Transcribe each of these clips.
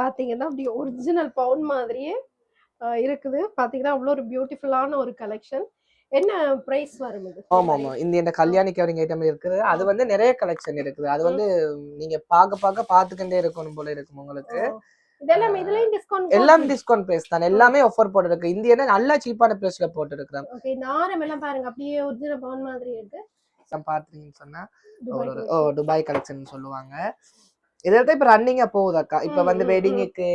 பாத்தீங்கன்னா அப்படி ஒரிஜினல் பவுன் மாதிரியே இருக்குது. பாத்தீங்கன்னா அவ்வளோ ஒரு பியூட்டிஃபுல்லான ஒரு கலெக்ஷன். என்ன பிரைஸ் வரும் இது? ஆமா ஆமா இந்த கல்யாணி கவரிங் ஐட்டம் இருக்குது. அது வந்து நிறைய கலெக்ஷன் இருக்குது. அது வந்து நீங்க பாத்துக்கிட்டே இருக்கணும் போல இருக்கும் உங்களுக்கு. இதெல்லாம் இதுலயும் டிஸ்கவுண்ட் எல்லாம் டிஸ்கவுண்ட் பிரைஸ் தான். எல்லாமே ஆஃபர் போட்டுருக்கு. இந்தியனா நல்ல சீப்பான பிரைஸ்ல போட்டுருக்கேன். ஓகே, இந்த ஆரம் எல்லாம் பாருங்க அப்படியே ஒரிஜினல் பவுன் மாதிரி இருக்கு. பாத்தீங்கன்னு சொன்னா துபாய் கலெக்ஷன் சொல்லுவாங்க. இதெல்லாம் இப்ப ரன்னிங்கா போகுதாக்கா. இப்ப வந்து வெட்டிங்குக்கு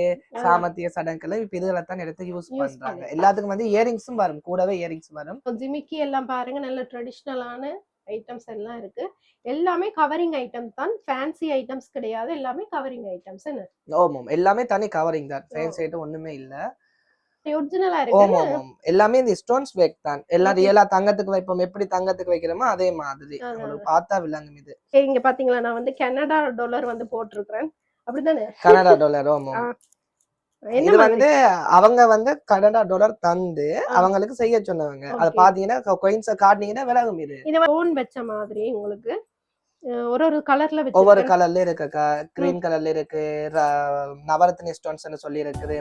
சாமத்திய சடங்குல இப்ப இதெல்லாம் தான் எடுத்து யூஸ் பண்றாங்க. எல்லாத்துக்கும் வந்து இயரிங்ஸும் வரும், கூடவே இயரிங்ஸ் வரும். ஜிமிக்கி எல்லாம் பாருங்க நல்ல ட்ரெடிஷனலான ஐட்டம்ஸ் எல்லாம் இருக்கு. எல்லாமே கவரிங் ஐட்டம்ஸ் தான், ஃபேன்சி ஐட்டம்ஸ் கிடையாது. எல்லாமே கவரிங் ஐட்டம்ஸ். ஆமா எல்லாமே தனி கவரிங் தான், ஃபேன்சி ஐட்டம் ஒண்ணுமே இல்ல. ஒரிஜினலா இருக்கு. ஆமா ஆமா எல்லாமே இந்த ஸ்டோன்ஸ் வேக் தான். எல்லாம் ரியலா தங்கத்துக்கு வைப்போம், எப்படி தங்கத்துக்கு வைக்கிறோமோ அதே மாதிரி உங்களுக்கு பார்த்தா விளங்கும். இது இங்க பாத்தீங்களா, நான் வந்து கனடா டாலர் வந்து போட்டுருக்கேன். அப்படிதானே? Canada dollar. ஆமா இது வந்து அவங்க வந்து கனடா டாலர் தந்து அவங்களுக்கு செய்ய சொன்னவங்க. அத பாத்தீங்கன்னா காயின்ஸ் காட்டுனீங்கன்னா விளங்கும். இது ஓன் வெச்ச மாதிரி உங்களுக்கு ஒரு கலர்ல வெச்சு, ஒவ்வொரு கலர்ல இருக்குக்கா. கிரீன் கலர்ல இருக்கு, நவரத்ன ஸ்டோன்ஸ்னு சொல்லி இருக்குது.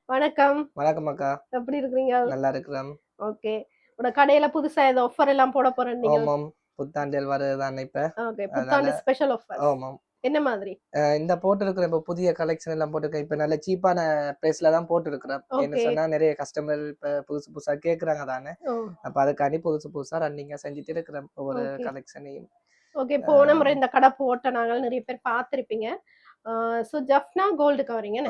வணக்கம். வணக்கம் அக்கா, எப்படி இருக்கீங்க? நல்லா இருக்கிறேன். ஓகே, உங்க கடையில புதுசா ஏதோ ஆஃபர் எல்லாம் போட போறேன் நீங்க? ஆமாம், புத்தாண்டில் வருதுதானே இப்ப. ஓகே, புத்தாண்டு ஸ்பெஷல் ஆஃபர். ஆமாம். என்ன மாதிரி? இந்த போட்டுருக்கிற இப்ப புதிய கலெக்ஷன் எல்லாம் போட்டுருக்கேன். இப்ப நல்ல சீப்பான பிரைஸ்ல தான் போட்டுருக்கிறேன். என்ன சொன்னா நிறைய கஸ்டமர் இப்ப புதுசு புதுசா கேக்குறாங்க தானே. அப்ப அதுக்காண்டி புதுசு புதுசா ரன்னிங்கா செஞ்சுட்டு இருக்கிறேன் ஒவ்வொரு கலெக்ஷனையும். ஓகே, போன முறை இந்த கடை போட்ட நாங்கள் நிறைய பேர் பார்த்திருப்பீங்க. So Jaffna gold covering.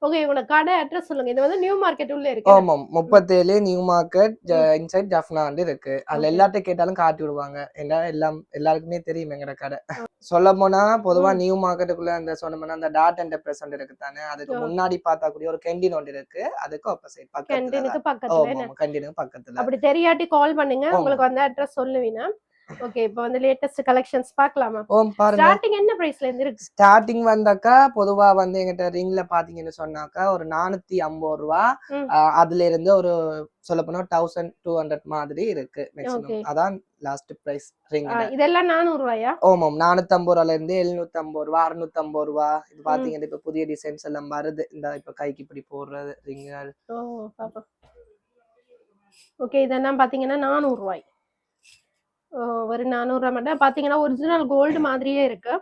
Okay, உங்களோட கடை அட்ரஸ் சொல்லுங்க. இது வந்து நியூ மார்க்கெட் உள்ள இருக்கு. ஆமாம், 37 நியூ மார்க்கெட் இன்சைட் ஜஃப்னா இருக்கு. அதுல எல்லாத்தையும் கேட்டாலும் காட்டி விடுவாங்க. ஏன்னா எல்லாருக்குமே தெரியும் எங்கட கடை. சொல்ல போனா பொதுவா நியூ மார்க்கெட்டுக்குள்ள அந்த சொன்னோம்னா அந்த டாட் அண்ட் பிரசன்ட் இருக்கு தானே, அதுக்கு முன்னாடி பார்த்தா கூடிய ஒரு கேண்டீன் ஒன்று இருக்கு. அதுக்கு ஆப்போசிட் பக்கத்துல. கேண்டீனுக்கு பக்கத்துல. அப்படி தெரியாட்டி கால் பண்ணுங்க, உங்களுக்கு வந்து அட்ரஸ் சொல்லுவீனா. ஓகே, இப்போ வந்து லேட்டஸ்ட் கலெக்ஷன்ஸ் பார்க்கலாமா? ஸ்டார்டிங் என்ன பிரைஸ்ல இருந்து இருக்கு? ஸ்டார்டிங் வந்தாக்கா பொதுவா வந்து எங்கிட்ட ரிங்ல பாத்தீங்கன்னு சொன்னாக்கா ஒரு 450 ரூபாய், அதுல இருந்து ஒரு சொல்ல போனா 1200 மாதிரி இருக்கு மேக்ஸிமம். அதான் லாஸ்ட் பிரைஸ் ரிங். இதெல்லாம் 400 ரூபாயா? ஆமாம், 450 ரூபாயில இருந்து 750 ரூபாய், 650 ரூபாய். இது பாத்தீங்கன்னா இப்ப புதிய டிசைன்ஸ் எல்லாம் வருது. இந்த இப்ப கைக்கு இப்படி போடுறது ரிங்குகள். ஓகே, இதெல்லாம் பாத்தீங்கன்னா 400 ரூபாய். ஒரு 400 ரூபாய் மட்டும். பாத்தீங்கன்னா ஒரிஜினல் கோல்டு மாதிரியே இருக்கு.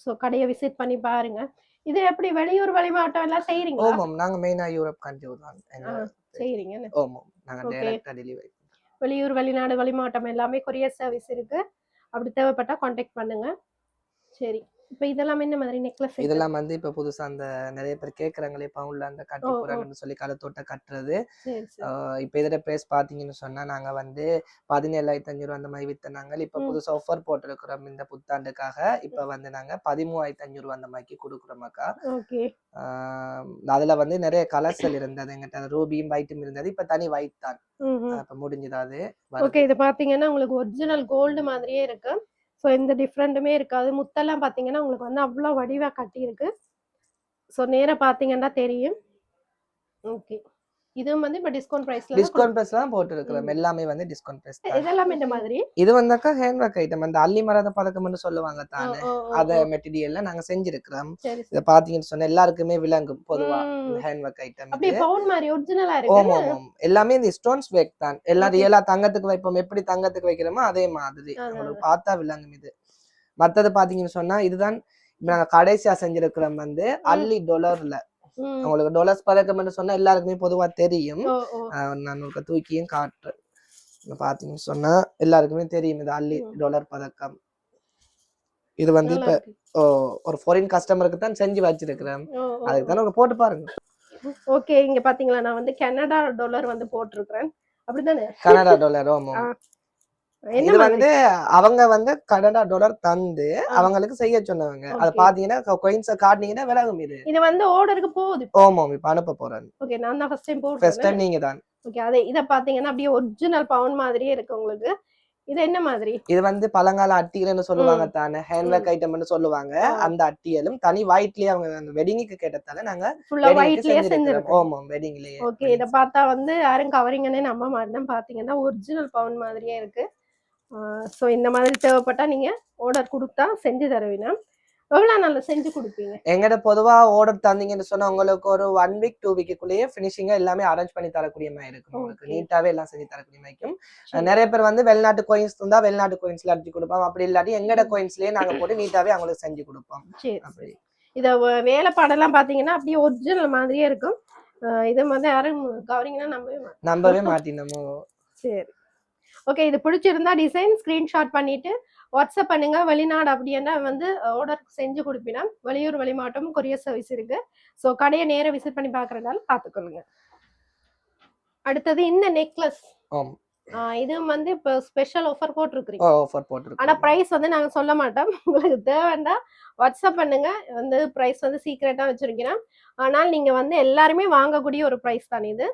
சோ கடையை விசிட் பண்ணி பாருங்க. இது எப்படி வெளியூர் வெளிமாவட்டம் எல்லாம் செய்றீங்களா? ஆமாம், நாங்க மெயினா யூரோப் கண்ட்ரி தான் செய்றீங்க. ஆமாம், நாங்க டைரக்டா டெலிவரி. வெளியூர் வெளிநாடு வெளிமாவட்டம் எல்லாமே கொரியர் சர்வீஸ் இருக்கு. அப்படி தேவைப்பட்டா கான்டாக்ட் பண்ணுங்க. சரி, இப்ப இதெல்லாம் என்ன மாதிரி நெக்லஸ்? இதெல்லாம் வந்து இப்ப புதுசா அந்த நிறைய பேர் கேக்குறாங்களே பவுன்ல அந்த கட்டி போறாங்கன்னு சொல்லி கழுத்தோட்ட கட்டுறது. இப்ப இதோட பிரைஸ் பாத்தீங்கன்னு சொன்னா நாங்க வந்து 17,500 அந்த மாதிரி வித்தனாங்க. இப்ப புதுசா ஆஃபர் போட்டிருக்கிறோம் இந்த புத்தாண்டுக்காக. இப்ப வந்து நாங்க 13,500 அந்த மாதிரி கொடுக்குறோம் அக்கா. அதுல வந்து நிறைய கலர்ஸ்கள் இருந்தது எங்கிட்ட. ரூபியும் ஒயிட்டும் இருந்தது. இப்ப தனி ஒயிட் தான். இப்ப முடிஞ்சது. ஓகே, இது பாத்தீங்கன்னா உங்களுக்கு ஒரிஜினல் கோல்டு மாதிரியே இருக்கு. ஸோ எந்த டிஃப்ரெண்ட்டுமே இருக்காது. முத்தெல்லாம் பார்த்தீங்கன்னா உங்களுக்கு வந்து அவ்வளோ வடிவாக கட்டியிருக்கு. ஸோ நேராக பார்த்தீங்கன்னா தெரியும். ஓகே, இதுவும் வந்து இப்ப டிஸ்கவுண்ட் பிரைஸ்ல டிஸ்கவுண்ட் பிரைஸ் தான் போட்டு இருக்கிறோம். எல்லாமே வந்து டிஸ்கவுண்ட் பிரைஸ் தான். இதெல்லாம் இந்த மாதிரி இது வந்தாக்கா ஹேண்ட் ஒர்க் ஐட்டம், அந்த அள்ளி மரத பதக்கம்னு சொல்லுவாங்க ஓ, தானே, ஓ, ஓ, அத ஓ. மெட்டீரியல்ல நாங்க செஞ்சிருக்கிறோம். சரி இத சரி. பாத்தீங்கன்னு சொன்னா எல்லாருக்குமே விளங்கும் பொதுவா ம். ஹேண்ட் ஒர்க் ஐட்டம் அப்படியே இது. பவுன் மாதிரி ஒரிஜினலா இருக்கு. ஓம் ஓம் ஓம். எல்லாமே இந்த ஸ்டோன்ஸ் வேக் தான். எல்லாம் Okay. ரியலா தங்கத்துக்கு வைப்போம், எப்படி தங்கத்துக்கு வைக்கிறோமோ அதே மாதிரி அதான், உங்களுக்கு அதான். பார்த்தா விளங்கும் இது. மத்தது பாத்தீங்கன்னு சொன்னா இதுதான் இப்ப நாங்க கடைசியா செஞ்சிருக்கிறோம் வந்து அள்ளி டொலர்ல. ம். உங்களுக்கு டொலர்ஸ் பதக்கம்னு சொன்னா எல்லாருக்குமே பொதுவா தெரியும். ஓ, ஓ. நான் உங்களுக்கு தூக்கியும் காட்டுறேன். இங்க பாத்தீங்கன்னு சொன்னா எல்லாருக்குமே தெரியும் இது அள்ளி டாலர் பதக்கம். இது வந்து நல்லா இப்ப இருக்கு. ஒரு ஃபாரின் கஸ்டமருக்கு தான் செஞ்சு வச்சிருக்கிறேன். ஓ, ஓ, அதுக்கு ஓ. தானே போட்டு பாருங்க. ஓகே, இங்க பாத்தீங்களா நான் வந்து கனடா டாலர் வந்து போட்டிருக்கிறேன். அப்படிதானே? Canada dollar. ஆ. ஆமாம். என்ன இது மாதிரி? வந்து அவங்க வந்து கனடா டாலர் தந்து ஆ. அவங்களுக்கு செய்ய சொன்னவங்க. அத Okay. பாத்தீங்கன்னா coins காட்டுனீங்கன்னா விளங்கும் இது. இது வந்து ஆர்டருக்கு போகுது இப்போ. ஆமாம். இப்ப அனுப்ப போறேன். ஓகே, நான் தான் ஃபர்ஸ்ட் டைம் ஃபர்ஸ்ட் போடுறேன். டைம் நீங்க தான். ஓகே, அதே இத பாத்தீங்கன்னா அப்படியே ஒரிஜினல் பவுன் மாதிரியே இருக்கு உங்களுக்கு. இது என்ன மாதிரி? இது வந்து பழங்கால அட்டியல்னு சொல்லுவாங்க ம். தானே, ஹேண்ட் ஒர்க் ஐட்டம்னு சொல்லுவாங்க. ஆ. அந்த அட்டியலும் தனி ஒயிட்லயே அவங்க அந்த வெட்டிங்க்கு கேட்டதால நாங்க ஃபுல்லா வெட்டிங்க்கு ஒயிட்லயே செஞ்சிருக்கிறோம். செஞ்சிருக்கோம். ஆமாம். வெட்டிங்லயே. ஓகே, இத பார்த்தா வந்து யாரும் கவரிங்கன்னே நம்ப மாட்டேன். பாத்தீங்கன்னா ஒரிஜினல் பவுன் மாதிரியே இருக்கு. சோ இந்த மாதிரி தேவைப்பட்டா நீங்க ஆர்டர் குடுத்தா செஞ்சு தருவீங்க. எவ்வளவு நாள்ல செஞ்சு குடுப்பீங்க? எங்கட பொதுவா ஆர்டர் தந்தீங்கன்னு சொன்னா உங்களுக்கு ஒரு 1 வீக் 2 வீக்குள்ளேயே ஃபினிஷிங்கா எல்லாமே அரேஞ்ச் பண்ணி தரக்கூடிய மாதிரி இருக்கும். உங்களுக்கு Okay. நீட்டாவே எல்லாம் செஞ்சு தரக்கூடிய மாதிரி இருக்கும். சரி. நிறைய பேர் வந்து வெளிநாட்டு கோயின்ஸ் இருந்தா வெளிநாட்டு கோயின்ஸ்ல அடிச்சு கொடுப்போம். அப்படி இல்லாட்டி எங்கட கோயின்ஸ்லயே நாங்க போட்டு நீட்டாவே அவங்களுக்கு செஞ்சு கொடுப்போம். சரி. அப்படி இத வேலைப்பாடெல்லாம் பாத்தீங்கன்னா அப்படியே ஒரிஜினல் மாதிரியே இருக்கும். இத வந்து யாரும் கவரிங்கன்னா நம்பவே மாட்டினமோ. சரி. ஓகே, இது பிடிச்சிருந்தா டிசைன் ஸ்கிரீன்ஷாட் பண்ணிட்டு வாட்ஸ்அப் பண்ணுங்க. வெளிநாடு அப்படின்னா வந்து ஆர்டர் செஞ்சு கொடுப்பினா வெளியூர் வெளிமாவட்டம் கொரியர் சர்வீஸ் இருக்கு. ஸோ கடையை நேர விசிட் பண்ணி பார்க்கறதால பார்த்துக்கொள்ளுங்க. அடுத்தது இந்த நெக்லஸ். ஆம். இதுவும் வந்து இப்போ ஸ்பெஷல் ஆஃபர் போட்டிருக்கிறீங்க. ஆஃபர் போட்டுருக்கோம். ஆனா பிரைஸ் வந்து நாங்க சொல்ல மாட்டோம். உங்களுக்கு தேவைன்னா வாட்ஸ்அப் பண்ணுங்க. வந்து பிரைஸ் வந்து சீக்ரெட்டா வச்சிருக்கிறேன். ஆனால் நீங்க வந்து எல்லாருமே வாங்கக்கூடிய ஒரு பிரைஸ் தான் இது.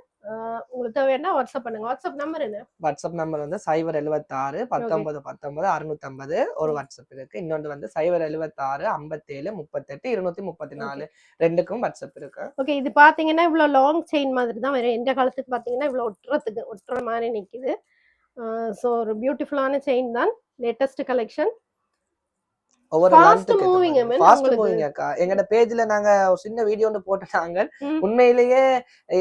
உங்களுக்கு தேவைன்னா வாட்ஸ்அப் பண்ணுங்க. வாட்ஸ்அப் நம்பர் என்ன? வாட்ஸ்அப் நம்பர் வந்து 076 19 19 650 ஒரு வாட்ஸ்அப் இருக்கு. இன்னொன்று வந்து 076 57 38 234 ரெண்டுக்கும் வாட்ஸ்அப் இருக்கு. ஓகே, இது பாத்தீங்கன்னா இவ்வளவு லாங் செயின் மாதிரி தான் வரும். எந்த காலத்துக்கு பாத்தீங்கன்னா இவ்வளவு ஒட்டுற மாதிரி நிக்குது. ஸோ ஒரு பியூட்டிஃபுல்லான செயின் தான். Latest collection. ஒவ்வொரு ஃபாஸ்ட் மூவிங் ஃபாஸ்ட் மூவிங் அக்கா. எங்கட பேஜ்ல நாங்க ஒரு சின்ன வீடியோ ஒன்று போட்டுட்டாங்க. ம். உண்மையிலேயே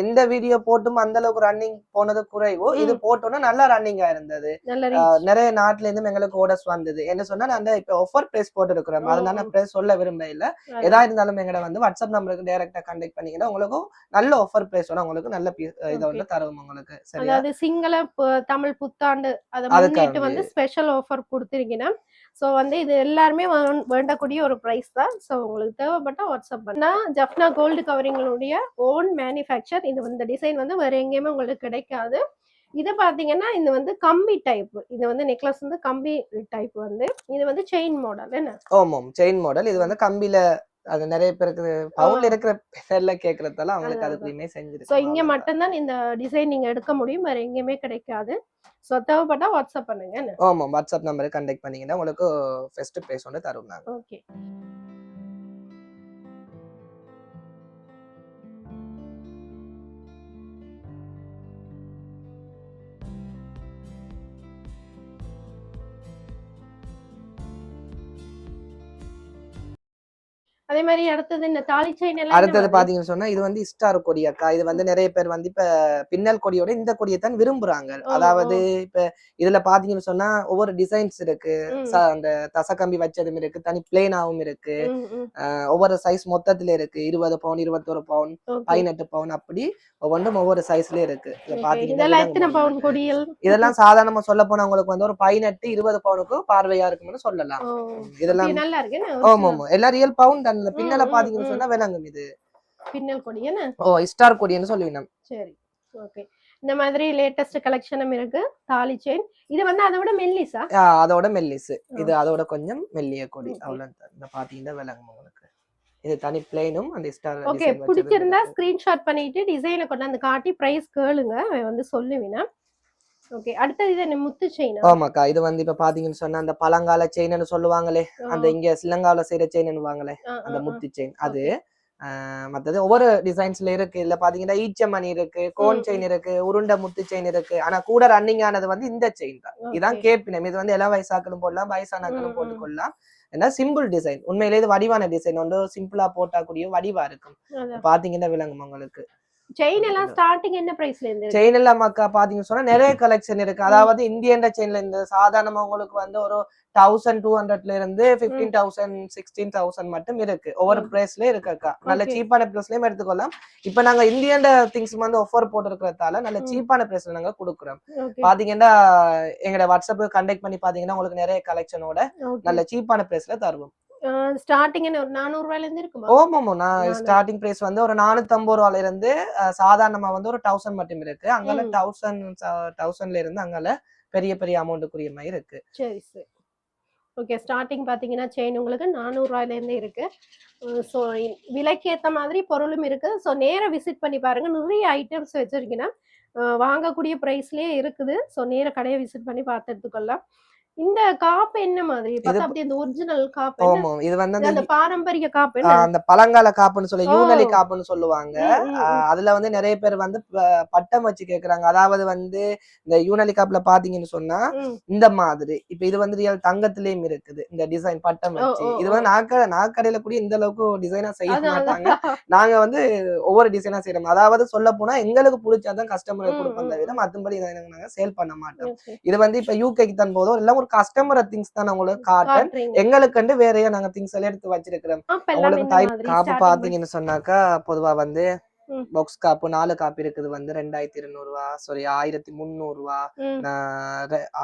எந்த வீடியோ போட்டும் அந்த அளவுக்கு ரன்னிங் போனது குறைவோ, இது போட்டோம்னா நல்லா ரன்னிங்கா இருந்தது. நல்ல ரீச். நிறைய நாட்டுல இருந்தும் எங்களுக்கு ஆர்டர்ஸ் வந்தது. என்ன சொன்னா நான் இப்ப ஆஃபர் பிரைஸ் போட்டுருக்கிறோம். அதனால நான் பிரைஸ் சொல்ல விரும்ப இல்ல. எதா இருந்தாலும் எங்கட வந்து வாட்ஸ்அப் நம்பருக்கு டைரக்டா கான்டாக்ட் பண்ணீங்கன்னா உங்களுக்கு நல்ல ஆஃபர் பிரைஸோட உங்களுக்கு நல்ல இதை வந்து தருவோம் உங்களுக்கு. சரியா? அதாவது சிங்கள தமிழ் புத்தாண்டு அதை முன்னிட்டு வந்து ஸ்பெஷல் ஆஃபர் கொடுத்துருக்கீங்க. ஸோ வந்து இது எல்லாருமே வேண்டக்கூடிய ஒரு ப்ரைஸ் தான். ஸோ உங்களுக்கு தேவைப்பட்டா வாட்ஸ்அப் பண்ணா ஜஃப்னா கோல்டு கவரிங்களுடைய ஓன் மேனுஃபேக்சர். இது இந்த டிசைன் வந்து வேற எங்கேயுமே உங்களுக்கு கிடைக்காது. இது பாத்தீங்கன்னா இது வந்து கம்பி டைப். இது வந்து நெக்லஸ் வந்து கம்பி டைப் வந்து இது வந்து செயின் மாடல் என்ன? ஆமாம், செயின் மாடல். இது வந்து கம்பியில அது நிறைய பேருக்கு பவுன்ல இருக்கிற பேர்ல கேக்குறதால அவங்களுக்கு அதுக்குமே செஞ்சிருக்கு. சோ இங்க மட்டும்தான் இந்த டிசைன் நீங்க எடுக்க முடியும். வேற எங்கேயுமே கிடைக்காது. சோ தேவைப்பட்டா வாட்ஸ்அப் பண்ணுங்க. ஆமா, வாட்ஸ்அப் நம்பருக்கு கான்டாக்ட் பண்ணீங்கன்னா உங்களுக்கு ஃபர்ஸ்ட் பிரைஸ் வந்து தருவோம் நாங்க. ஓகே. அதே மாதிரி அடுத்தது இந்த தாலி செயின் எல்லாம் அடுத்தது பாத்தீங்கன்னு சொன்னா இது வந்து ஸ்டார் கொடி அக்கா. இது வந்து நிறைய பேர் வந்து இப்ப பின்னல் கொடியோட இந்த கொடியை தான் விரும்புறாங்க. அதாவது இப்ப இதுல பாத்தீங்கன்னு சொன்னா ஒவ்வொரு டிசைன்ஸ் இருக்கு. அந்த தசக்கம்பி வச்சதும் இருக்கு, தனி பிளேனாவும் இருக்கு. ஒவ்வொரு சைஸ் மொத்தத்துல இருக்கு. 20 பவுன் 21 பவுன் 18 பவுன் அப்படி ஒவ்வொன்றும் ஒவ்வொரு சைஸ்ல இருக்கு. இதெல்லாம் சாதாரணமா சொல்ல போனா உங்களுக்கு வந்து ஒரு 18 20 பவுனுக்கு பார்வையா இருக்கும்னு சொல்லலாம். இதெல்லாம் நல்லா இருக்கு. ஆமா ஆமா, எல்லாம் ரியல் பவுன் தான். பின்னல பாத்தீங்கன்னு சொன்னா விளங்கும். இது பின்னல் கொடி என்ன? ஸ்டார் கொடின்னு சொல்லுவீங்க. சரி, ஓகே. இந்த மாதிரி லேட்டஸ்ட் கலெக்ஷனும் இருக்கு. தாலி செயின் இது வந்து அதோட மெல்லிஸா? அதோட மெல்லிஸ். இது அதோட கொஞ்சம் மெல்லிய கொடி. அவ்வளவுதான். இந்த பாத்தீங்கன்னா விளங்கும் உங்களுக்கு. இது தனி பிளேனும் அந்த ஸ்டார். ஓகே, பிடிச்சிருந்தா ஸ்கிரீன்ஷாட் பண்ணிட்டு டிசைனை கொண்டாந்து காட்டி பிரைஸ் கேளுங்க. வந்து சொல்லுவீனா. ஓகே, அடுத்து இது முத்து செயின். ஆமாக்கா. இது வந்து இப்ப பாத்தீங்கன்னு சொன்னா அந்த பழங்கால செயின்னு சொல்லுவாங்களே, அந்த இங்க ஸ்ரீலங்காவில செய்யற செயின்னுவாங்களே அந்த முத்து செயின். அது மற்றது ஒவ்வொரு டிசைன்ஸ்ல இருக்கு. இதுல பாத்தீங்கன்னா ஈச்சமணி இருக்கு, கோன் செயின் இருக்கு, உருண்டை முத்து செயின் இருக்கு. ஆனா கூட ரன்னிங் ஆனது வந்து இந்த செயின் தான். இதான் கேப்பினம். இது வந்து இளம் வயசாக்களும் போடலாம், வயசானாக்களும் போட்டுக்கொள்ளலாம். ஏன்னா சிம்பிள் டிசைன், உண்மையிலே இது வடிவான டிசைன் வந்து சிம்பிளா போட்டாக்கூடிய வடிவா இருக்கும். பாத்தீங்கன்னா விளங்கும் உங்களுக்கு. செயின் எல்லாம் ஸ்டார்டிங் என்ன பிரைஸ்ல இருந்து? செயின் எல்லாம் மக்கா பாத்தீங்கன்னு சொன்னா நிறைய கலெக்ஷன் இருக்கு. அதாவது இந்தியன் செயின்ல இந்த சாதாரணமா உங்களுக்கு வந்து ஒரு 1200 இருந்து 15,000 16,000 மட்டும் இருக்கு. ஒவ்வொரு பிரைஸ்ல இருக்குக்கா. நல்ல சீப்பான பிரைஸ்லயும் எடுத்துக்கொள்ளலாம். இப்ப நாங்க இந்தியன் திங்ஸ் வந்து ஆஃபர் போட்டிருக்கிறதால நல்ல சீப்பான பிரைஸ்ல நாங்க கொடுக்குறோம். பாத்தீங்கன்னா எங்களோட வாட்ஸ்அப் கான்டாக்ட் பண்ணி பாத்தீங்கன்னா உங்களுக்கு நிறைய கலெக்ஷனோட நல்ல சீப்பான பிரைஸ்ல தருவோம். ஸ்டார்டிங் என்ன ஒரு 400 ரூபாயில இருந்து இருக்குமா? ஓமாமோ, நான் ஸ்டார்டிங் பிரைஸ் வந்து ஒரு 450 ரூபாயில இருந்து சாதாரணமா வந்து ஒரு 1000 மட்டும் இருக்கு. அங்கல 1000ல இருந்து அங்கல பெரிய பெரிய அமௌண்ட்டுக்குரிய மாதிரி இருக்கு. சரி சரி. ஓகே, ஸ்டார்டிங் பாத்தீங்கன்னா செயின் உங்களுக்கு 400 ரூபாயில இருந்து இருக்கு. ஸோ விலைக்கு ஏத்த மாதிரி பொருளும் இருக்கு. ஸோ நேரா விசிட் பண்ணி பாருங்க. நிறைய ஐட்டம்ஸ் வச்சிருக்கீங்கன்னா வாங்கக்கூடிய பிரைஸ்லயே இருக்குது. ஸோ நேரா கடையை விசிட் பண்ணி பார்த்து எடுத்துக்கொள்ளலாம். இந்த காப்பு என்ன மாதிரி? பார்த்தா அப்படியே இந்த ஒரிஜினல் காப்பு என்ன? இது வந்து அந்த பாரம்பரிய காப்பு என்ன? அந்த பழங்கால காப்புன்னு சொல்லி யூனலி காப்புன்னு சொல்லுவாங்க. அதுல வந்து நிறைய பேர் வந்து பட்டம் வச்சு கேக்குறாங்க. அதாவது வந்து இந்த யூனலி காப்புல பாத்தீங்கன்னு சொன்னா இந்த மாதிரி இப்ப இது வந்து ரியல் தங்கத்திலயும் இருக்குது இந்த டிசைன் பட்டம் வச்சு. இது வந்து நாக்கடையில கூட இந்த அளவுக்கு டிசைனா செய்ய மாட்டாங்க. நாங்க வந்து ஒவ்வொரு டிசைனா செய்யறோம். அதாவது சொல்ல போனா எங்களுக்கு பிடிச்சாதான் கஸ்டமருக்கு கொடுப்போம் தவிர மத்தபடி நாங்க சேல் பண்ண மாட்டோம். இது வந்து இப்ப யூகேக்கு தான் போதும் இல்ல ஒரு கஸ்டமர் திங்ஸ் தான் உங்களுக்கு காட்டன். எங்களுக்கு வேறையா நாங்க திங்ஸ் எல்லாம் எடுத்து வச்சிருக்கிறோம். உங்களுக்கு டைப் காப்பு பாத்தீங்கன்னு சொன்னாக்கா பொதுவா வந்து பாக்ஸ் காப்பு 4 காப்பு இருக்குது வந்து 2200 ரூபா, சாரி 1300 ரூபா,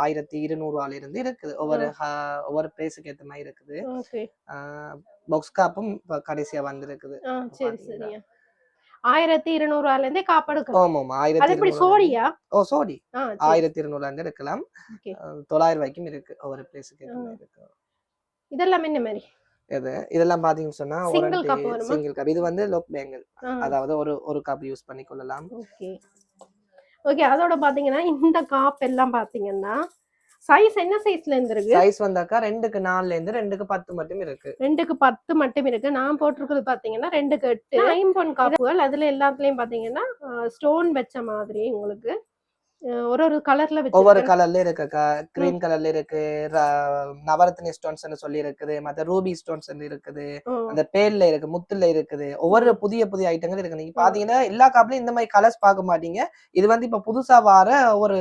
1200 ரூபாயில இருந்து இருக்குது. ஒவ்வொரு பிரைஸுக்கு ஏத்த மாதிரி இருக்குது. பாக்ஸ் காப்பும் கடைசியா வந்திருக்குது. சரி சரி. 1200 ரூபாயில இருந்தே காப்பு எடுக்கலாம். ஆமாமா, 1200. சோடியா? சோடி 1200 இருந்து எடுக்கலாம். 900 வரைக்கும் இருக்கு. ஒவ்வொரு பிரைஸுக்கு ஏத்த மாதிரி இருக்கு. இதெல்லாம் என்ன மாதிரி? இதெல்லாம் பாத்தீங்கன்னு சொன்னா சிங்கிள் கப். இது வந்து லோக் பேங்கிள், அதாவது ஒரு கப் யூஸ் பண்ணி கொள்ளலாம். ஓகே, அதோட பாத்தீங்கன்னா இந்த காப் எல்லாம் பாத்தீங்கன்னா சைஸ் என்ன சைஸ்ல இருந்து இருக்கு? சைஸ் வந்தாக்கா 2க்கு 4ல இருந்து 2க்கு 10 மட்டும் இருக்கு. 2க்கு 10 மட்டும் இருக்கு. நான் போட்டிருக்கிறது பாத்தீங்கன்னா 2க்கு 8 ஐம்பொன் காப்புகள். அதுல எல்லாத்துலயும் பாத்தீங்கன்னா ஸ்டோன் வச்ச மாதிரி உங்களுக்கு ஒரு கலர்ல ஒவ்வொரு கலர்ல இருக்குக்கா. கிரீன் கலர்ல இருக்கு, நவரத்ன ஸ்டோன்ஸ் சொல்லி இருக்குது, மத்த ரூபி ஸ்டோன்ஸ் இருக்குது, அந்த பேர்ல இருக்கு, முத்துல இருக்குது. ஒவ்வொரு புதிய புதிய ஐட்டங்கள் இருக்கு. நீங்க பாத்தீங்கன்னா எல்லா காப்புலயும் இந்த மாதிரி கலர்ஸ் பார்க்க மாட்டீங்க. இது வந்து இப்ப புதுசா வர ஒரு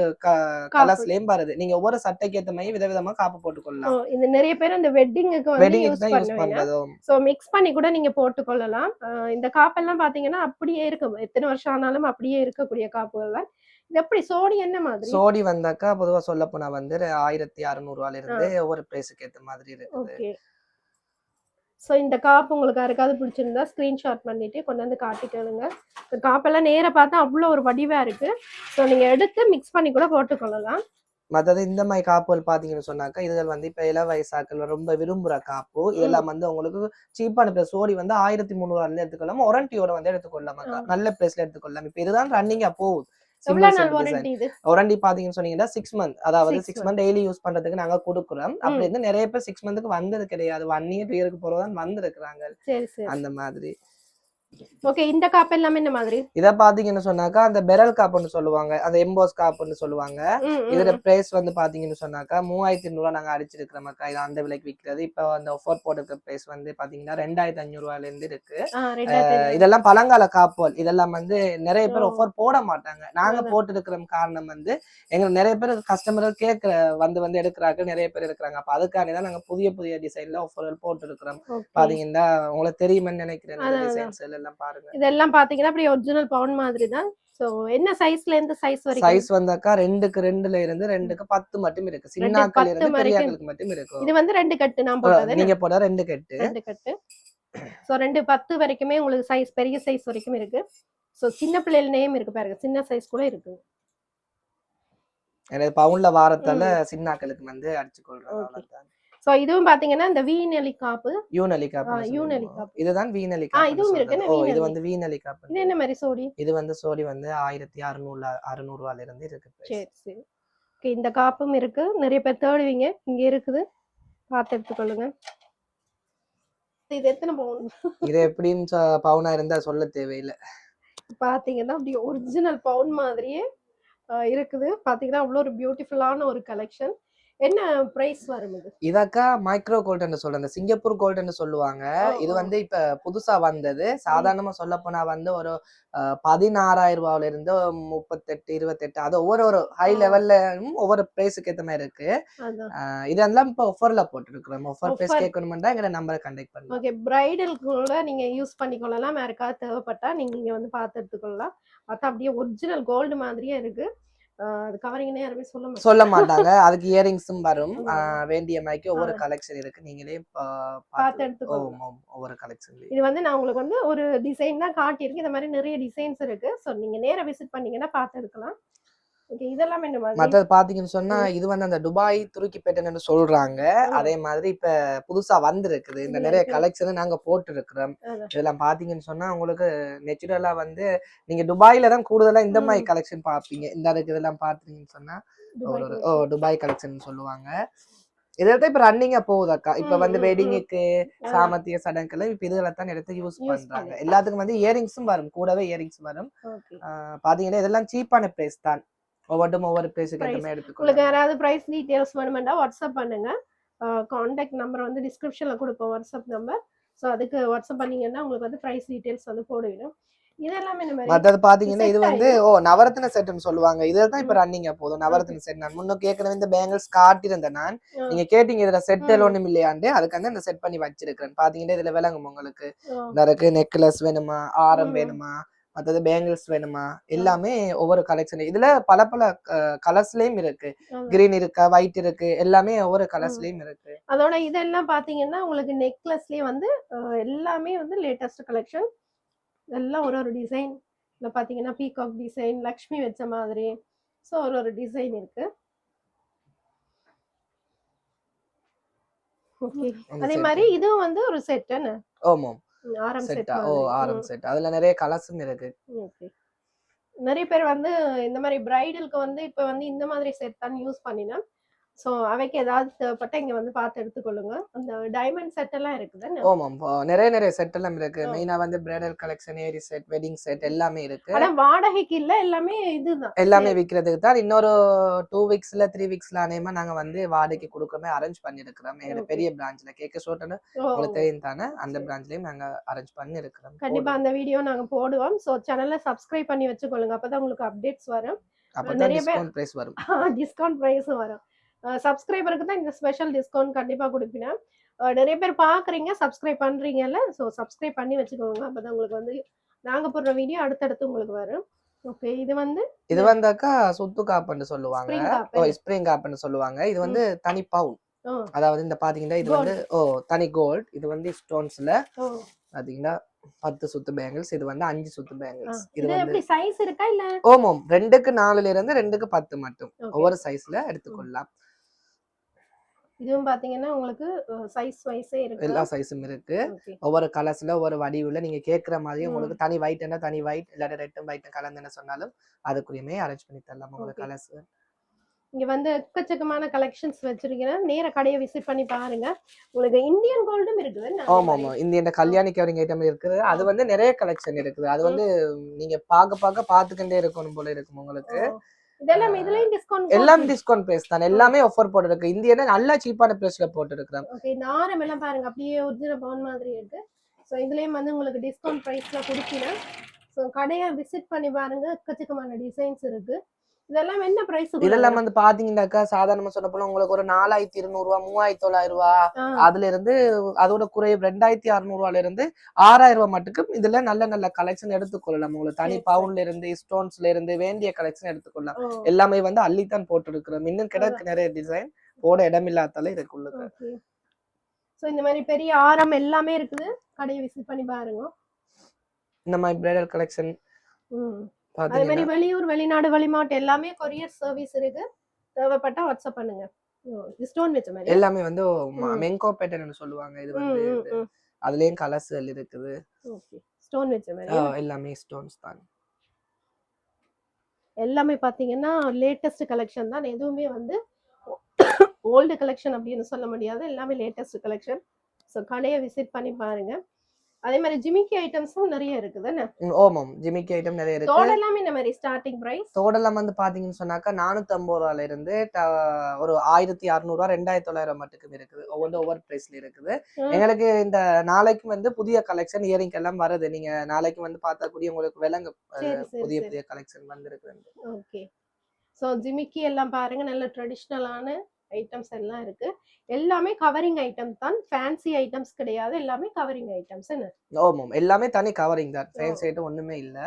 கலர்ஸ்லயும் வருது. நீங்க ஒவ்வொரு சட்டைக்கு ஏத்த மாதிரி விதவிதமா காப்பு போட்டுக்கொள்ளலாம். இது நிறைய பேர் அந்த வெட்டிங்க்கு வந்து யூஸ் பண்றது. சோ மிக்ஸ் பண்ணி கூட நீங்க போட்டுக்கொள்ளலாம். இந்த காப்பெல்லாம் பாத்தீங்கன்னா அப்படியே இருக்கும். எத்தனை வருஷம் ஆனாலும் அப்படியே இருக்கக்கூடிய காப்புகள் தான். இது எப்படி சோடி என்ன மாதிரி? சோடி வந்தாக்கா பொதுவா சொல்ல போனா வந்து 1600 ரூபாயில இருந்து ஒவ்வொரு பிரைஸுக்கு ஏத்த மாதிரி இருக்குது. ஓகே. சோ இந்த காப்பு உங்களுக்கு யாருக்காவது பிடிச்சிருந்தா ஸ்கிரீன்ஷாட் பண்ணிட்டு கொண்டு வந்து காட்டிக்கோங்க. இந்த காப்பெல்லாம் நேரா பார்த்தா அவ்வளோ ஒரு வடிவா இருக்கு. சோ நீங்க எடுத்து மிக்ஸ் பண்ணி கூட போட்டுக்கொள்ளலாம். மற்றது இந்த மாதிரி காப்புகள் பாத்தீங்கன்னு சொன்னாக்கா இதுகள் வந்து இப்ப இள வயசாக்கள் ரொம்ப விரும்புற காப்பு. இதெல்லாம் வந்து உங்களுக்கு சீப்பான பிரைஸ். சோடி வந்து 1300 ரூபாயில எடுத்துக்கொள்ளாம வாரண்டியோட வந்து எடுத்துக்கொள்ளலாம். நல்ல பிரைஸ்ல எடுத்துக்கொள்ளலாம். இப்ப இதுதான் ரன்னிங்கா போகுது. வாரண்டி பாத்தீங்கன்னு சொன்னீங்கன்னா 6 மந்த், அதாவது 6 மந்த் டெய்லி யூஸ் பண்றதுக்கு நாங்க கொடுக்குறோம். அப்படி இருந்து நிறைய பேர் 6 மந்த்துக்கு வந்தது கிடையாது. 1 இயர் 2 இயருக்கு போறதான் வந்திருக்கிறாங்க. அந்த மாதிரி. ஓகே, இந்த காப் எல்லாம் என்ன மாதிரி? இத பாத்தீங்கன்னு சொன்னாக்கா அந்த பெரல் காப்புன்னு சொல்லுவாங்க, அந்த எம்போஸ் காப்புன்னு சொல்லுவாங்க. இதோட பிரைஸ் வந்து பாத்தீங்கன்னு சொன்னாக்கா 3200 நாங்க அடிச்சிருக்கிறோம் அக்கா. இது அந்த விலைக்கு விற்கிறது. இப்ப அந்த ஆஃபர் போட்டிருக்க பிரைஸ் வந்து பாத்தீங்கன்னா 2500 ரூபாயில இருந்து இருக்கு. இதெல்லாம் பழங்கால காப்புகள். இதெல்லாம் வந்து நிறைய பேர் ஆஃபர் போட மாட்டாங்க. நாங்க போட்டிருக்கிற காரணம் வந்து எங்க நிறைய பேர் கஸ்டமர்கள் கேட்கிற வந்து எடுக்கிறாங்க, நிறைய பேர் இருக்கிறாங்க. அப்ப அதுக்காக தான் நாங்க புதிய புதிய டிசைன்ல ஆஃபர்கள் போட்டு இருக்கிறோம். பாத்தீங்கன்னா உங்களுக்கு தெரியுமென்னு நினைக்கிறேன். டிசைன்ஸ் எல்லாம் பாருங்க. இதெல்லாம் பாத்தீங்கன்னா அப்படியே ஒரிஜினல் பவுன் மாதிரி தான். சோ என்ன சைஸ்ல இருந்து சைஸ் வரைக்கும்? சைஸ் வந்தாக்கா 2க்கு 2ல இருந்து 2க்கு 10 மட்டும் இருக்கு. சின்னக்கள் இருந்து பெரியக்களுக்கு மட்டும் இருக்கு. இது வந்து 2 கட்டு நான் போட்டது. நீங்க போட 2 கட்டு. 2 கட்டு. சோ 2 10 வரைக்குமே உங்களுக்கு சைஸ் பெரிய சைஸ் வரைக்கும் இருக்கு. சோ சின்ன பிள்ளைகள் நேம் இருக்கு பாருங்க. சின்ன சைஸ் கூட இருக்கு. எனக்கு பவுன்ல வாரத்தால சின்னக்களுக்கு வந்து அடிச்சு கொள்றேன் அவ்வளவுதான். சோ இதுவும் பாத்தீங்கன்னா இந்த வீநெலி காப்பு. யூனலி காப்பு. யூனலி காப்பு. இதுதான் வீநெலி காப்பு. இதுவும் இருக்கு. இது வந்து வீநெலி காப்பு. இது என்ன மாதிரி சோடி? இது வந்து சோடி வந்து 1600 ரூபாயில இருந்து இருக்கு. சரி சரி. ஓகே, இந்த காப்பும் இருக்கு. நிறைய பேர் தேடுவீங்க. இங்க இருக்குது. பார்த்து எடுத்துக்கொள்ளுங்க. இது எத்தனை பவுன் இது எப்படின்னு பவுனா இருந்தா சொல்ல தேவையில்லை. பாத்தீங்கன்னா அப்படியே ஒரிஜினல் பவுன் மாதிரியே இருக்குது. பாத்தீங்கன்னா அவ்வளோ ஒரு பியூட்டிஃபுல்லான ஒரு கலெக்ஷன். என்ன பிரைஸ் வரும் இது? இதக்கா மைக்ரோ கோல்டுன்னு சொல்ற அந்த சிங்கப்பூர் கோல்டுன்னு சொல்லுவாங்க. இது வந்து இப்ப புதுசா வந்தது. சாதாரணமா சொல்ல போனா வந்து ஒரு 16,000 ரூபாயில இருந்து 38, 28 அது ஒவ்வொரு ஹை லெவல்ல ஒவ்வொரு பிரைஸுக்கு ஏத்த மாதிரி இருக்கு. இதெல்லாம் இப்ப ஆஃபர்ல போட்டுருக்கோம். ஆஃபர் பிரைஸ் கேட்கணும்னா எங்க நம்பரை கான்டாக்ட் பண்ணுங்க. ஓகே, பிரைடலுக்கு கூட நீங்க யூஸ் பண்ணிக்கொள்ளலாம். யாருக்காவது தேவைப்பட்டா நீங்க இங்க வந்து பார்த்து எடுத்துக்கொள்ளலாம். பார்த்தா அப்படியே ஒரிஜினல் கோல்டு மாதிரியே இருக்கு. அது கவரிங்னே யாருமே சொல்ல மாட்டாங்க. அதுக்கு இயரிங்ஸும் வரும். வேண்டிய மாதிரி ஒவ்வொரு கலெக்ஷன் இருக்கு. நீங்களே பார்த்து எடுத்துக்கோங்க. ஒவ்வொரு கலெக்ஷன். இது வந்து நான் உங்களுக்கு வந்து ஒரு டிசைன் தான் காட்டியிருக்கேன். இந்த மாதிரி நிறைய டிசைன்ஸ் இருக்கு. ஸோ நீங்க நேரா விசிட் பண்ணீங்கன்னா பார்த்து எடுக்கலாம். ஓகே, இதெல்லாம் என்ன மாதிரி? மற்றது பாத்தீங்கன்னு சொன்னா இது வந்து அந்த துபாய் துருக்கிப்பேட்டைன்னு சொல்றாங்க. அதே மாதிரி இப்ப புதுசா வந்திருக்குது. இந்த நிறைய கலெக்ஷன் நாங்க போட்டு இருக்கிறோம். இதெல்லாம் பாத்தீங்கன்னு சொன்னா உங்களுக்கு நேச்சுரலா வந்து நீங்க துபாயில தான் கூடுதலா இந்த மாதிரி கலெக்ஷன் பாப்பீங்க. இந்த அளவுக்கு இதெல்லாம் பாத்தீங்கன்னு சொன்னா துபாய் கலெக்ஷன் சொல்லுவாங்க. இதெல்லாம் இப்ப ரன்னிங்கா போகுதாக்கா. இப்ப வந்து வெட்டிங்குக்கு சாமத்திய சடங்குல இப்ப இதுலதான் எடுத்து யூஸ் பண்றாங்க. எல்லாத்துக்கும் வந்து இயரிங்ஸும் வரும். கூடவே இயரிங்ஸ் வரும். பாத்தீங்கன்னா இதெல்லாம் சீப்பான பிரைஸ் தான். ஒவ்வொரு பிரைஸுக்கு ஏத்த மாதிரி எடுத்துக்கோங்க. உங்களுக்கு யாராவது பிரைஸ் டீடைல்ஸ் வேணும்னா வாட்ஸ்அப் பண்ணுங்க. கான்டாக்ட் நம்பர் வந்து டிஸ்கிரிப்ஷன்ல கொடுப்போம், வாட்ஸ்அப் நம்பர். ஸோ அதுக்கு வாட்ஸ்அப் பண்ணீங்கன்னா உங்களுக்கு வந்து பிரைஸ் டீடைல்ஸ் வந்து போடுவிடும். இதெல்லாம் இந்த மாதிரி மற்றது பாத்தீங்கன்னா இது வந்து நவரத்ன செட்னு சொல்லுவாங்க. இதுதான் இப்ப ரன்னிங்கா போதும். நவரத்ன செட் நான் முன்ன கேட்கணும் இந்த பேங்கிள்ஸ் காட்டியிருந்தேன் நான். நீங்க கேட்டீங்க இதுல செட் ஒண்ணும் இல்லையாண்டு, அதுக்காக இந்த செட் பண்ணி வச்சிருக்கிறேன். பாத்தீங்கன்னா இதுல விளங்கும் உங்களுக்கு. இந்த நெக்லஸ் வேணுமா, ஆரம் வேணுமா, மற்றது பேங்கிள்ஸ் வேணுமா, எல்லாமே ஒவ்வொரு கலெக்ஷன். இதுல பல கலர்ஸ்லயும் இருக்கு. கிரீன் இருக்கு, ஒயிட் இருக்கு, எல்லாமே ஒவ்வொரு கலர்ஸ்லயும் இருக்கு. அதோட இதெல்லாம் பாத்தீங்கன்னா உங்களுக்கு நெக்லஸ்லயே வந்து எல்லாமே வந்து லேட்டஸ்ட் கலெக்ஷன். எல்லாம் ஒரு டிசைன். இதுல பாத்தீங்கன்னா பீகாக் டிசைன், லக்ஷ்மி வச்ச மாதிரி. ஸோ ஒரு டிசைன் இருக்கு. ஓகே, அதே மாதிரி இதுவும் வந்து ஒரு செட் என்ன? ஆமாம், ஆரம் செட். ஆரம் செட். அதுல நிறைய கலர்ஸும் இருக்கு. ஓகே, நிறைய பேர் வந்து இந்த மாதிரி பிரைடலுக்கு வந்து இப்ப வந்து இந்த மாதிரி செட் தான் யூஸ் பண்ணினா. ஸோ அவைக்கு ஏதாவது தேவைப்பட்டா இங்க வந்து பார்த்து எடுத்துக்கொள்ளுங்க. அந்த டைமண்ட் செட் எல்லாம் இருக்குது. ஆமாம், நிறைய செட் எல்லாம் இருக்கு. மெயினா வந்து பிரைடல் கலெக்ஷன், ஏரி செட், வெட்டிங் செட் எல்லாமே இருக்கு. ஆனா வாடகைக்கு இல்ல, எல்லாமே இதுதான். எல்லாமே விக்கிறதுக்கு தான். இன்னொரு 2 வீக்ஸ்ல 3 வீக்ஸ்ல அநேகமா நாங்க வந்து வாடகைக்கு கொடுக்கமே அரேஞ்ச் பண்ணி இருக்கிறோம். எங்க பெரிய பிரான்ச்ல கேக்க ஷோட்னு உங்களுக்கு தெரியும் தானே, அந்த பிரான்ச்லயும் நாங்க அரேஞ்ச் பண்ணி இருக்கிறோம். கண்டிப்பா அந்த வீடியோ நாங்க போடுவோம். சோ சேனலை சப்ஸ்கிரைப் பண்ணி வச்சுக்கொள்ளுங்க. அப்பதான் உங்களுக்கு அப்டேட்ஸ் வரும். அப்பதான் டிஸ்கவுண்ட் பிரைஸ் வரும். டிஸ்கவுண்ட் பிரைஸ் வரும். சப்ஸ்கிரைபருக்கு தான் இந்த ஸ்பெஷல் டிஸ்கவுண்ட் கண்டிப்பா கொடுப்பீங்க. நிறைய பேர் பாக்குறீங்க, சப்ஸ்கிரைப் பண்றீங்கல்ல. ஸோ சப்ஸ்கிரைப் பண்ணி வச்சுக்கோங்க. அப்பதான் உங்களுக்கு வந்து நாங்க போடுற வீடியோ அடுத்தடுத்து உங்களுக்கு வரும். ஓகே, இது வந்தாக்கா சுத்து காப்புன்னு சொல்லுவாங்க. ஸ்ப்ரிங் காப்புன்னு சொல்லுவாங்க. இது வந்து தனி பவுன். அதாவது இந்த பாத்தீங்கன்னா இது வந்து தனி கோல்ட். இது வந்து ஸ்டோன்ஸ்ல பாத்தீங்கன்னா 10 சுத்து பேங்கிள்ஸ். இது வந்து 5 சுத்து பேங்கிள்ஸ். இது வந்து சைஸ் இருக்கா இல்ல? ஓமம் 2க்கு 4ல இருந்து 2க்கு 10 மட்டும் ஒவ்வொரு சைஸ்ல எடுத்துக்கொள்ளலாம். இதுவும் பாத்தீங்கன்னா உங்களுக்கு சைஸ் வைஸே இருக்கு. எல்லா சைஸும் இருக்கு. ஒவ்வொரு கலர்ஸ்ல ஒவ்வொரு வடிவுல நீங்க கேக்குற மாதிரி உங்களுக்கு தனி ஒயிட்னா தனி ஒயிட், இல்ல ரெட்டும் ஒயிட்டும் கலந்துன்னு சொன்னாலும் அதுக்குரியமே அரேஞ்ச் பண்ணி தரலாம் உங்களுக்கு கலர்ஸ். இங்க வந்து எக்கச்சக்கமான கலெக்ஷன்ஸ் வச்சிருக்கேன். நேர கடையை விசிட் பண்ணி பாருங்க. உங்களுக்கு இந்தியன் கோல்டும் இருக்குது. ஆமா, இந்தியன் கல்யாணி கவரிங் ஐட்டம் இருக்குது. அது வந்து நிறைய கலெக்ஷன் இருக்குது. அது வந்து நீங்க பாத்துக்கிட்டே இருக்கணும் போல இருக்கும் உங்களுக்கு. இதெல்லாம் இதுலயும் டிஸ்கவுண்ட், எல்லாம் டிஸ்கவுண்ட் பிரைஸ் தான். எல்லாமே ஆஃபர் போட்டுருக்கு. இந்தியனா நல்ல சீப்பான பிரைஸ்ல போட்டுருக்கேன். ஓகே, இந்த ஆரம் எல்லாம் பாருங்க அப்படியே ஒரிஜினல் பவுன் மாதிரி இருக்கு. சோ இதுலயும் வந்து உங்களுக்கு டிஸ்கவுண்ட் பிரைஸ்ல கொடுக்கிறேன். சோ கடையை விசிட் பண்ணி பாருங்க. எக்கச்சக்கமான டிசைன்ஸ் இருக்கு. இதெல்லாம் என்ன பிரைஸ்? இதெல்லாம் வந்து பாத்தீங்கன்னாக்கா சாதாரணமா சொல்ல போனா உங்களுக்கு ஒரு 4,200 ரூபாய், 3,900 ரூபாய், அதுல இருந்து அதோட குறைவு 2,600 ரூபாயில இருந்து 6,000 ரூபாய் மட்டுக்கும் இதுல நல்ல கலெக்ஷன் எடுத்துக்கொள்ளலாம். உங்களுக்கு தனி பவுன்ல இருந்து ஸ்டோன்ஸ்ல இருந்து வேண்டிய கலெக்ஷன் எடுத்துக்கொள்ளலாம். எல்லாமே வந்து அள்ளித்தான் போட்டுருக்கிறோம். இன்னும் கிடக்கு நிறைய டிசைன், போட இடமில்லாதால இருக்குள்ள. சோ இந்த மாதிரி பெரிய ஆரம் எல்லாமே இருக்குது. கடையை விசிட் பண்ணி பாருங்க. இந்த மாதிரி பிரைடல் கலெக்ஷன். அதே மாதிரி வெளியூர், வெளிநாடு, வெளிமாட்டு எல்லாமே கொரியர் சர்வீஸ் இருக்கு. தேவைப்பட்டா வாட்ஸ்அப் பண்ணுங்க. ஸ்டோன் வெச்ச மாதிரி எல்லாமே வந்து மெங்கோ பேட்டர்ன் சொல்லுவாங்க. இது வந்து அதுலயும் கலர்ஸ்கள் இருக்குது. ஓகே, ஸ்டோன் வெச்ச மாதிரி எல்லாமே ஸ்டோன்ஸ் தான். எல்லாமே பாத்தீங்கன்னா லேட்டஸ்ட் கலெக்ஷன் தான். எதுவுமே வந்து ஓல்டு கலெக்ஷன் அப்படின்னு சொல்ல முடியாது. எல்லாமே லேட்டஸ்ட் கலெக்ஷன். ஸோ கடையை விசிட் பண்ணி பாருங்க. அதே மாதிரி ஜிமிக்கி ஐட்டம்ஸும் நிறைய இருக்குதுன்னு. ஓமாம், ஜிமிக்கி ஐட்டம் நிறைய இருக்கு. தோடு எல்லாமே இந்த மாதிரி ஸ்டார்டிங் பிரைஸ். தோடெல்லாம் வந்து பாத்தீங்கன்னு சொன்னாக்கா 450 ரூபாயில இருந்து ஒரு 1600 ரூபா 2900 மட்டுக்கும் இருக்குது. ஒவ்வொரு பிரைஸ்ல இருக்குது. எங்களுக்கு இந்த நாளைக்கு வந்து புதிய கலெக்ஷன் இயரிங் எல்லாம் வருது. நீங்க நாளைக்கு வந்து பார்த்தா கூடிய உங்களுக்கு விலங்கு புதிய கலெக்ஷன் வந்து இருக்கு. ஓகே. ஸோ ஜிமிக்கி எல்லாம் பாருங்க, நல்ல ட்ரெடிஷ்னலான ஐட்டம்ஸ் எல்லாம் இருக்கு. எல்லாமே கவரிங் ஐட்டம் தான், ஃபேன்சி ஐட்டம்ஸ் கிடையாது. எல்லாமே கவரிங் ஐட்டம்ஸ். ஆமாம், எல்லாமே தனி கவரிங் தான், ஃபேன்சி ஐட்டம் ஒண்ணுமே இல்ல.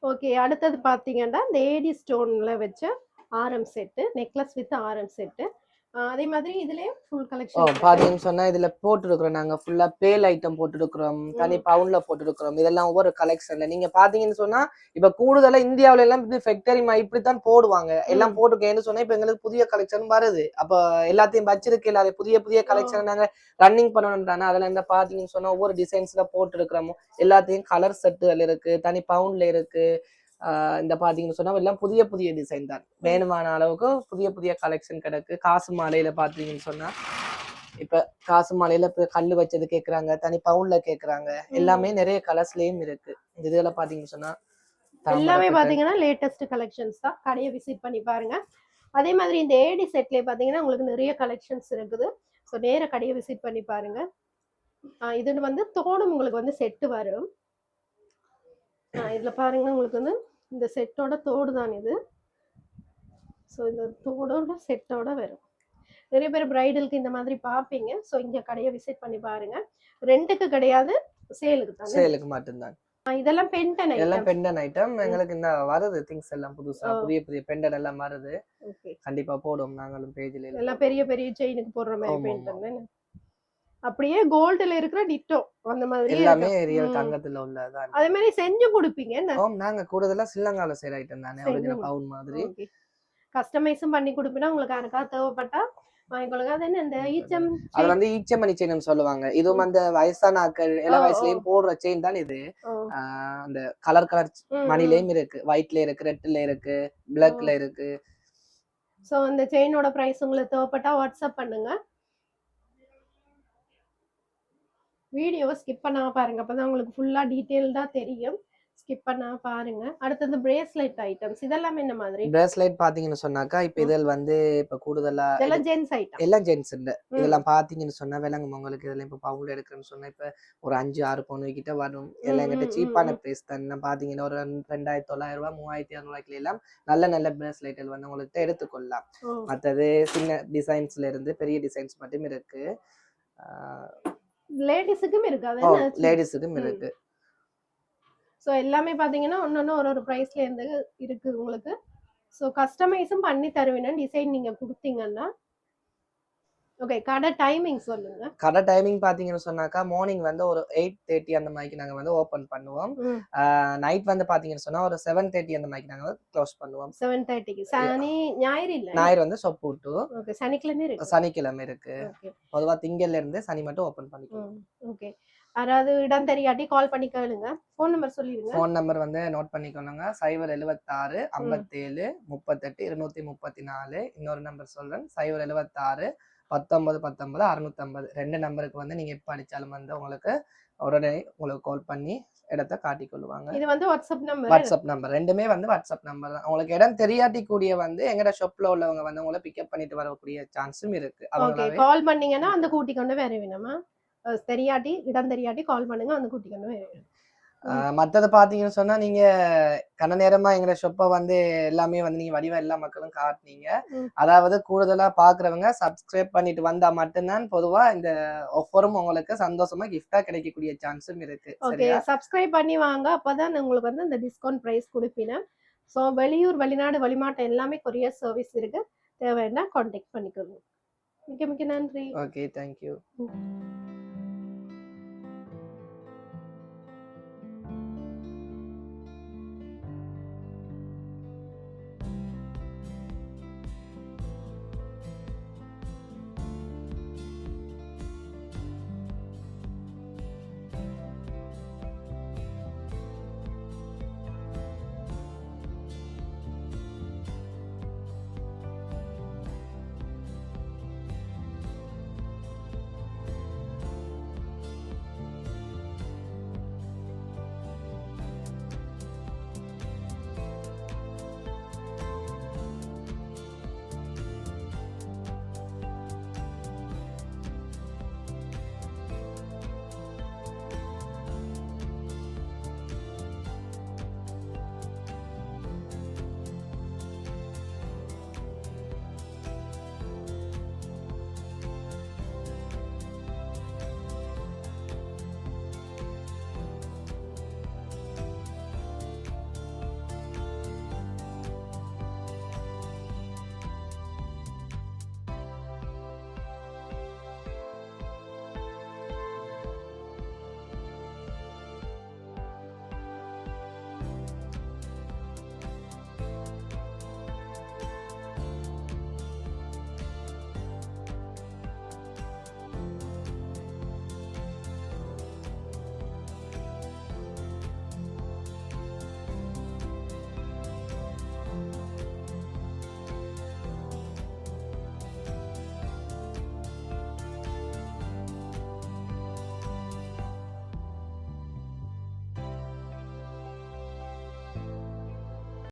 ஓகே, அடுத்தது பாத்தீங்கன்னா இந்த ஏடி ஸ்டோன்ல வச்ச ஆரம் செட்டு, நெக்லஸ் வித் ஆரம் செட்டு. அதே மாதிரி இதுலயே ஃபுல் கலெக்ஷன் பாத்தீங்கன்னு சொன்னா இதுல போட்டுருக்கிறோம். நாங்க ஃபுல்லா பேல் ஐட்டம் போட்டுருக்கிறோம், தனி பவுன்ல போட்டுருக்கிறோம். இதெல்லாம் ஒவ்வொரு கலெக்ஷன்ல நீங்க பாத்தீங்கன்னு சொன்னா இப்ப கூடுதலா இந்தியாவில எல்லாம் ஃபேக்டரி இப்படித்தான் போடுவாங்க. எல்லாம் போட்டுக்கேன்னு சொன்னா இப்ப எங்களுக்கு புதிய கலெக்ஷன் வருது. அப்ப எல்லாத்தையும் வச்சிருக்கு, இல்லாத புதிய கலெக்ஷன் நாங்க ரன்னிங் பண்ணணும் தானே. அதுல இந்த பாத்தீங்கன்னு சொன்னா ஒவ்வொரு டிசைன்ஸ்ல போட்டுருக்கிறோம். எல்லாத்தையும் கலர் செட்டுகள் இருக்கு, தனி பவுன்ல இருக்கு. இந்த பாத்தீங்கன்னு சொன்னா எல்லாம் புதிய டிசைன் தான். வேணுமான அளவுக்கு புதிய கலெக்ஷன் கிடக்கு. காசு மாலையில பாத்தீங்கன்னு சொன்னா இப்ப காசு மாலையில கல்லு வச்சது கேக்குறாங்க, தனி பவுன்ல கேக்குறாங்க. எல்லாமே நிறைய கலர்ஸ்லயும் இருக்கு. இந்த இதுல பாத்தீங்கன்னு சொன்னா எல்லாமே பாத்தீங்கன்னா லேட்டஸ்ட் கலெக்ஷன்ஸ் தான். கடையை விசிட் பண்ணி பாருங்க. அதே மாதிரி இந்த ஏடி செட்ல பாத்தீங்கன்னா உங்களுக்கு நிறைய கலெக்ஷன்ஸ் இருக்குது. ஸோ நேர கடையை விசிட் பண்ணி பாருங்க. இது வந்து தோடும் உங்களுக்கு வந்து செட்டு வரும். இதுல பாருங்க, உங்களுக்கு வந்து இந்த செட்டோட தோடு தான் இது. ஸோ இந்த தோடோட செட்டோட வரும். நிறைய பேர் பிரைடலுக்கு இந்த மாதிரி பார்ப்பீங்க. ஸோ இங்க கடையை விசிட் பண்ணி பாருங்க. ரெண்டுக்கு கிடையாது, சேலுக்கு தான். சேலுக்கு மட்டும்தான். இதெல்லாம் பெண்டன் ஐட்டம். எல்லாம் பெண்டன் ஐட்டம். எங்களுக்கு இந்த வருது திங்ஸ் எல்லாம் புதுசா புதிய பெண்டன் எல்லாம் வருது. கண்டிப்பா போடுவோம் நாங்களும் பேஜ்ல. எல்லாம் பெரிய செயினுக்கு போடுற மாதிரி பெண்டன். அப்படியே கோல்டுல இருக்கிற டிட்டோ அந்த மாதிரி எல்லாமே ரியல் தங்கத்துல உள்ளதான். அதே மாதிரி செஞ்சு கொடுப்பீங்க. நாங்க கூடுதலா ஸ்ரீலங்கால செய்ற ஐட்டம் தானே, ஒரிஜினல் பவுன் மாதிரி. கஸ்டமைஸும் பண்ணி கொடுப்பீனா. உங்களுக்கு யாருக்கா தேவைப்பட்டா வாங்கிக்கொள்ளுங்க. அது என்ன இந்த ஈச்சம், அது வந்து ஈச்சமணி செயின் சொல்லுவாங்க. இதுவும் அந்த வயசான ஆட்கள் எல்லா வயசுலயும் போடுற செயின் தான் இது. அந்த கலர் மணிலயும் இருக்கு, ஒயிட்ல இருக்கு, ரெட்ல இருக்கு, பிளாக்ல இருக்கு. சோ அந்த செயினோட பிரைஸ் உங்களுக்கு தேவைப்பட்டா வாட்ஸ்அப் பண்ணுங்க. வீடியோவை ஸ்கிப் பண்ணாம பாருங்க, அப்பதான் உங்களுக்கு ஃபுல்லா டீடைல்டா தெரியும். ஸ்கிப் பண்ணாம பாருங்க. அடுத்தது பிரேஸ்லெட் ஐட்டம்ஸ். இதெல்லாம் என்ன மாதிரி? பிரேஸ்லெட் பாத்தீங்கன்னு சொன்னாக்கா இப்ப இதில் வந்து இப்ப கூடுதலா இதெல்லாம் ஜென்ஸ் ஐட்டம். எல்லாம் ஜென்ஸ் இல்ல. இதெல்லாம் பாத்தீங்கன்னு சொன்னா விலங்கு உங்களுக்கு இதெல்லாம் இப்ப பவுன்ல எடுக்கிறேன்னு சொன்னா இப்ப ஒரு 5-6 பவுன் கிட்ட வரும். எல்லாம் எங்கிட்ட சீப்பான பிரைஸ் தான். பாத்தீங்கன்னா ஒரு 2900 ரூபாய் 3200 ரூபாய்க்கு எல்லாம் நல்ல பிரேஸ்லெட் வந்து உங்களுக்கு எடுத்துக்கொள்ளலாம். மற்றது சின்ன டிசைன்ஸ்ல இருந்து பெரிய டிசைன்ஸ் மட்டும் இருக்கு. லேடிஸுக்கும் இருக்கு. லேடிஸுக்கும் இருக்கு. ஸோ எல்லாமே பார்த்தீங்கன்னா ஒன்னொன்னு ஒரு ப்ரைஸ்ல இருந்து இருக்கு உங்களுக்கு. ஸோ கஸ்டமைஸும் பண்ணி தருவேன். டிசைன் நீங்க கொடுத்தீங்கன்னா. ஓகே, கடை டைமிங் சொல்லுங்க. கடை டைமிங் பாத்தீங்கன்னு சொன்னாக்கா மார்னிங் வந்து ஒரு 8:30 அந்த மாதிரி நாங்க வந்து ஓபன் பண்ணுவோம். நைட் வந்து பாத்தீங்கன்னு சொன்னா ஒரு 7:30 அந்த மாதிரி நாங்க க்ளோஸ் பண்ணுவோம். 7:30க்கு. சனி ஞாயிறு இல்ல. ஞாயிறு வந்து சொப்பூட்டு. ஓகே, சனிக்கிழமை இருக்கு. சனிக்கிழமை இருக்கு. பொதுவா திங்கள்ல இருந்து சனி மட்டும் ஓபன் பண்ணிக்குவோம். ஓகே, யாராவது இடம் தெரியாட்டி கால் பண்ணி கேளுங்க. ஃபோன் நம்பர் சொல்லிடுங்க. ஃபோன் நம்பர் வந்து நோட் பண்ணிக்கோங்க. 076 57 38 234. இன்னொரு நம்பர் சொல்றேன், 076 19 19 650. 2 நம்பருக்கு வந்து நீங்க எப்ப அடிச்சாலும் வந்து உங்களுக்கு உடனே உங்களுக்கு கால் பண்ணி இடத்த காட்டிக் கொள்ளுவாங்க. இது வந்து வாட்ஸ்அப் நம்பர் ரெண்டுமே வந்து வாட்ஸ்அப் நம்பர் தான். உங்களுக்கு இடம் தெரியாட்டி கூடிய வந்து எங்கட ஷாப்ல உள்ளவங்க வந்து உங்களை பிக்கப் பண்ணிட்டு வரக்கூடிய சான்ஸும் இருக்கு. அவங்க கால் பண்ணீங்கன்னா அந்த கூட்டி கொண்டு வேற வேணுமா? தெரியாட்டி இடம் தெரியாட்டி கால் பண்ணுங்க, அந்த கூட்டி கொண்டு வேற வேணும். மற்றது பாத்தீங்கன்னு சொன்னா நீங்க கன நேரமா எங்க ஷாப்பை வந்து எல்லாமே வந்து நீங்க வடிவா எல்லா மக்களும் காட்டினீங்க. அதாவது கூடுதலா பாக்குறவங்க சப்ஸ்கிரைப் பண்ணிட்டு வந்தா மட்டும்தான் பொதுவா இந்த ஆஃபரும் உங்களுக்கு சந்தோஷமா கிஃப்டா கிடைக்கக்கூடிய சான்ஸும் இருக்கு. ஓகே, சப்ஸ்கிரைப் பண்ணி வாங்க, அப்பதான் உங்களுக்கு வந்து இந்த டிஸ்கவுண்ட் பிரைஸ் கொடுப்பீங்க. ஸோ வெளியூர் வெளிநாடு வெளிமாட்டம் எல்லாமே கொரியர் சர்வீஸ் இருக்கு. தேவைன்னா கான்டாக்ட் பண்ணிக்கோங்க. மிக்க நன்றி. Okay, thank you.